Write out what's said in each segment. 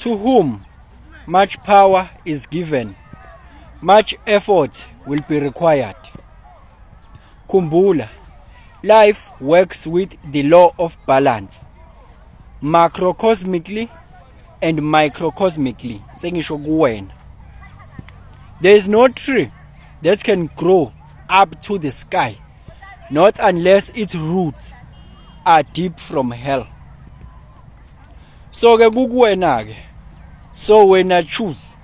To whom much power is given, much effort will be required. Kumbula, life works with the law of balance, macrocosmically and microcosmically. Sengisho kuwena. There is no tree that can grow up to the sky, not unless its roots are deep from hell. So ke kukuwena ke. So when I choose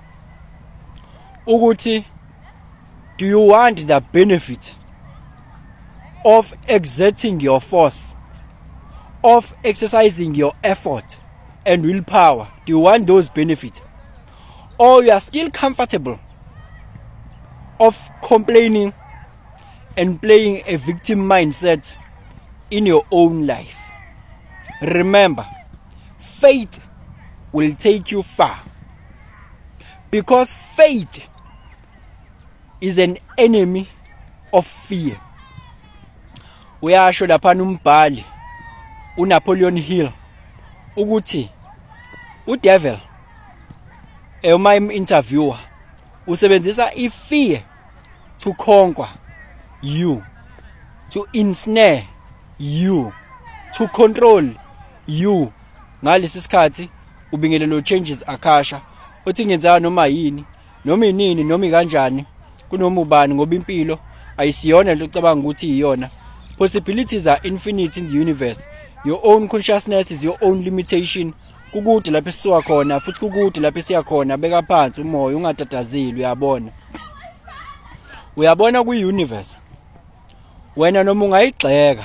ukuthi, do you want the benefit of exerting your force, of exercising your effort and willpower? Do you want those benefits? Or you are still comfortable of complaining and playing a victim mindset in your own life? Remember, faith will take you far, because faith is an enemy of fear. Uyasho laphana umbhali uNapoleon Hill ukuthi udevil uma interviewer usebenzisa ifear to conquer you, to ensnare you, to control you. Ngalesi sikhathi ubingelelo changes akasha uthi ngenzana noma yini noma inini noma kanjani kunoma ubani, ngoba impilo ayisiyona lento ocabanga ukuthi iyona. Possibilities are infinite in the universe. Your own consciousness is your own limitation. Kukude lapho esisuka khona futhi kukude lapho esiya khona. Beka phansi umoya ungatatazeli. Uyabona kwi-universe wena noma ungayigxeka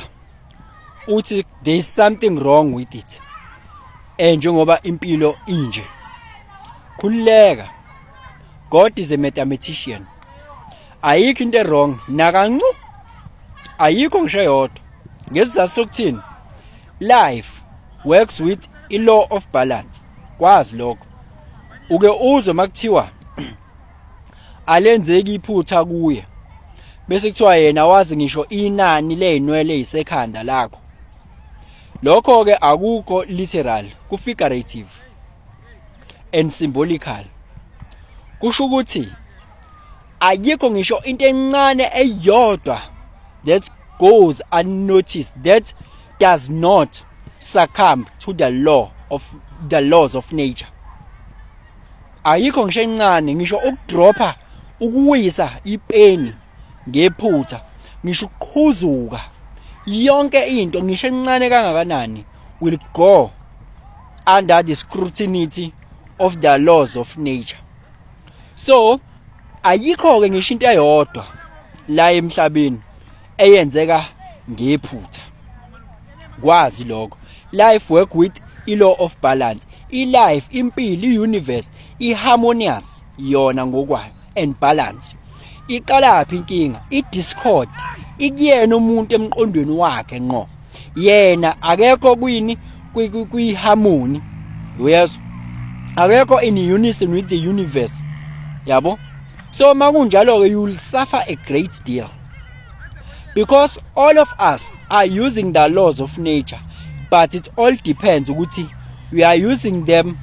uthi there is something wrong with it, njengoba impilo inje, khulileka. God is a mathematician. Ayikho into wrong nakancu, ayikho ngisho yodwa. Ngesizathu sokuthini, life works with a law of balance. Kwazi lokho uke uzwe makuthiwa alenzeki iphutha kuye, bese kuthiwa yena wazi ngisho inani leinwele isekhanda lakho. Lokho ke akukho literal, ku figurative and symbolical. Kusho ukuthi ayikho ngisho into encane eyodwa that goes unnoticed, that does not succumb to the laws of nature. Ayikho ngisho encane, ngisho ukudropa, ukuwisa ipeni ngephutha, ngisho ukuqhuzuka, yonke into ngisho encane kangakanani will go under the scrutiny of the laws of nature. So ayikho ke ngisho into eyodwa la emhlabeni eyenzeka ngephutha. Kwazi lokho, life work with a law of balance. I-life, impilo, i-universe i-harmonious yona ngokwayo and balanced. Iqalaphi inkinga? I-discord ikuyena umuntu emqondweni wakhe ngqo. Yena akekho kwi-harmony. Yes, akekho in unison with the universe. Yabo? So makunjalo ke, you will suffer a great deal, because all of us are using the laws of nature, but it all depends ukuthi we are using them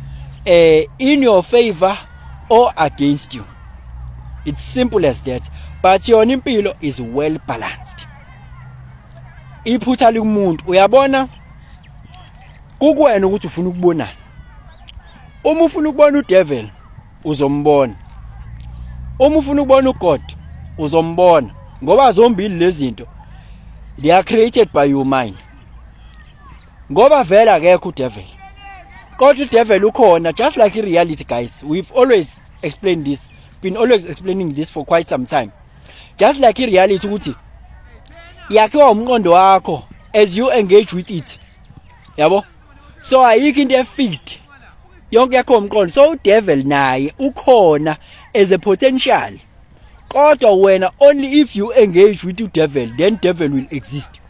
in your favor or against you. It's simple as that. But yona impilo is well balanced. Iphutha likumuntu uyabona kukuwena ukuthi ufuna ukubonana. Uma ufuna ukubona udevil uzombona. Uma ufuna ukubona uGod uzombona, ngoba zombili lezi zinto they are created by your mind. Ngoba vela akekho udevil, kodwa udevil ukhona, just like in reality, guys. We've always explained this, been always explaining this for quite some time. Just like in reality ukuthi yakhiwa umqondo wakho as you engage with it. Yabo? So ayikho into fixed, yonke yakho umqondo. So udevil naye ukhona as a potential, kodwa wena only if you engage with the devil, then devil will exist.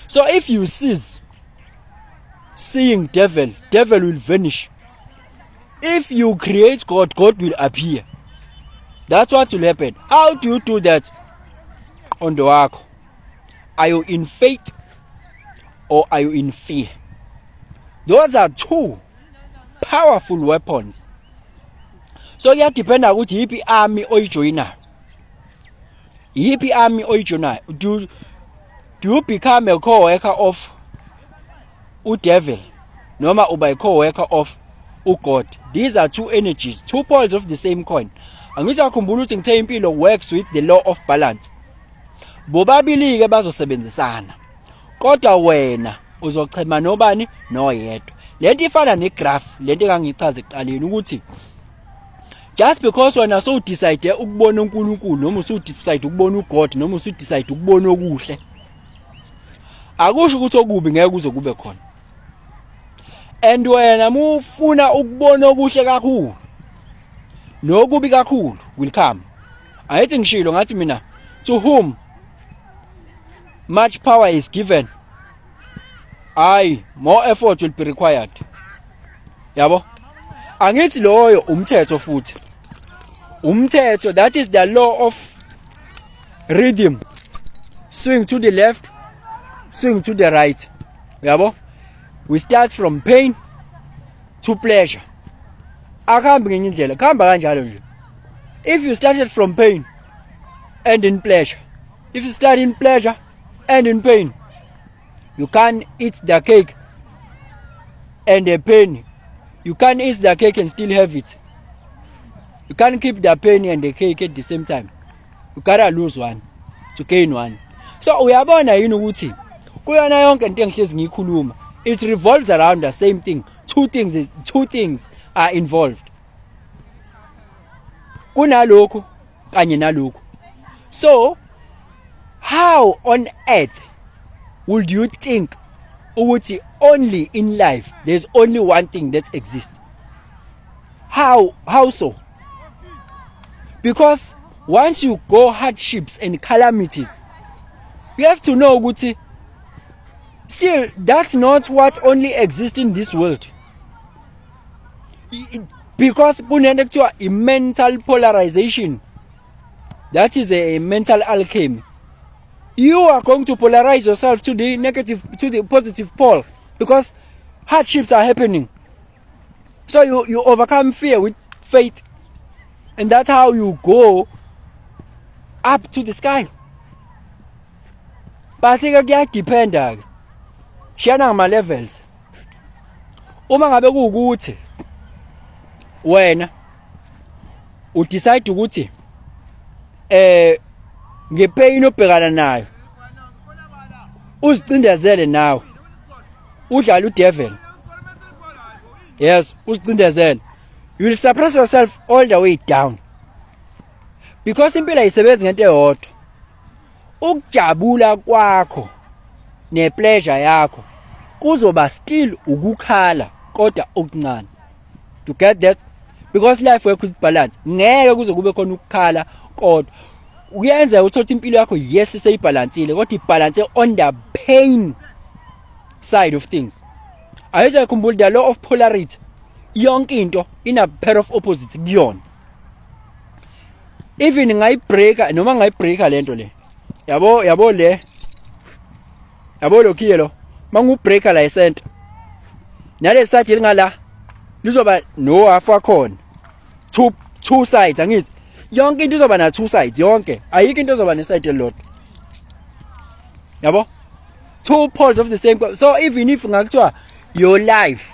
So if you cease seeing devil, devil will vanish. If you create God, God will appear. That's what will happen. How do you do that? Ondo wako, are you in faith or are you in fear? Those are two powerful weapons. So kuyadependa ukuthi yipi army oyijoyinayo. Yipi army oyijoyinayo. Do you become a co-worker of devil noma uba a co-worker of God? These are two energies, two poles of the same coin. Angithi akhumbula ukuthi ngithe impilo works with the law of balance. Bobabili ke bazosebenzisana. Kodwa wena uzochema nobani noyedwa. Lento ifana negraph, lento engangichaza ekuqaleni ukuthi just because wena so decide ukubona uNkulunkulu noma usu decide ukubona uGod noma usu decide ukubona okuhle, akusho ukuthi okubi ngeke kuze kube khona. And wena mufuna ukubona okuhle kakhulu nokubi kakhulu will come. Ayithi ngishilo ngathi mina, to whom much power is given, more effort will be required. Yabo? Angithi loyo umthetho futhi. Umthetho, that is the law of rhythm. Swing to the left, swing to the right. Yabo? We start from pain to pleasure. Akahambi ngenye indlela, khamba kanjalo nje. If you started from pain and in pleasure, if you start in pleasure and in pain, you can't eat the cake and the pain. You can't eat the cake and still have it. You can't keep the pain and the cake at the same time. You gotta lose one to gain one. So uyabona yini ukuthi kuyona yonke into engihlezi ngiyikhuluma, it revolves around the same thing. Two things are involved. Kunalokhu kanye nalokhu. So how on earth would you think ukuthi only in life there's only one thing that exists? How so? Because once you go hardships and calamities, you have to know ukuthi still that's not what only exists in this world. Because kunento kuthiwa a mental polarization, that is a mental alchemy. You are going to polarize yourself to the negative, to the positive pole, because hardships are happening. So you overcome fear with faith, and that's how you go up to the sky. But ke kuyadependa ke, shiyana ngama levels. Uma ngabe kuwukuthi wena udecide ukuthi ngepain obhekana nayo uzicindezele nawe udlala udevil, yes, uzicindezele, you will suppress yourself all the way down, because impilo ayisebenzi ngento eyodwa. Ukujabula kwakho ne pleasure yakho kuzoba still ukukhala kodwa okuncane. To get that, because life works with balance, ngeke kuze kube khona ukukhala kodwa uyenza uthola impilo yakho yes iseyibalansile kodwa ibalance on the pain side of things. Ayithi ukhumbula the law of polarity, yonke into ina pair of opposites kuyona. Even ngayibreaka noma ngayibreaka lento le, yabo le, yabo lokhiye lo, mangubreaka la center nale side lingala lizoba no half wakhona, two sides. Angithi yonke into izoba na two sides, yonke ayikho into izoba ne side elilodwa. Yabo, two poles of the same coin. So even if ngakuthiwa your life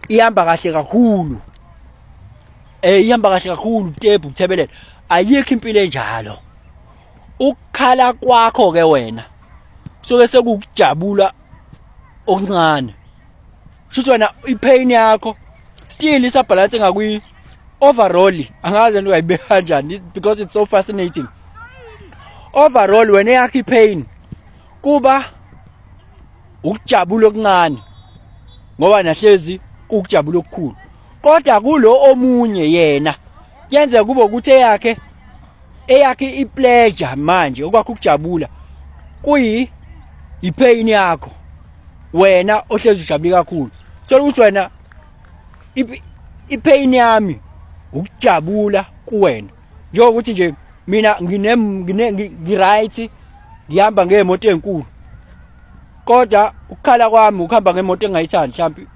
ihamba kahle kakhulu, ihamba kahle kakhulu utebhu uthebelela, ayikho impilo enjalo. Ukukhala kwakho ke wena soke sekukujabula okuncane. Shuthi wena ipain yakho still isabalance ngakwi overall. Angazi nje uyayibeka kanjani because it's so fascinating. Overall wena yakho ipain kuba ukujabula okuncane ngoba nahlezi ukujabula okukhulu. Kodwa kulo omunye yena yenza kube ukuthi eyakhe ipleasure manje okwakho ukujabula ipain yakho wena ohlezi ujabula kakhulu. Thola ukuthi wena ipain yami ukujabula kuwena, njengokuthi nje mina ngiright ngihamba ngeemoto ezinkulu kodwa ukukhala kwami ukuhamba ngemoto engayithandi, mhlawumbe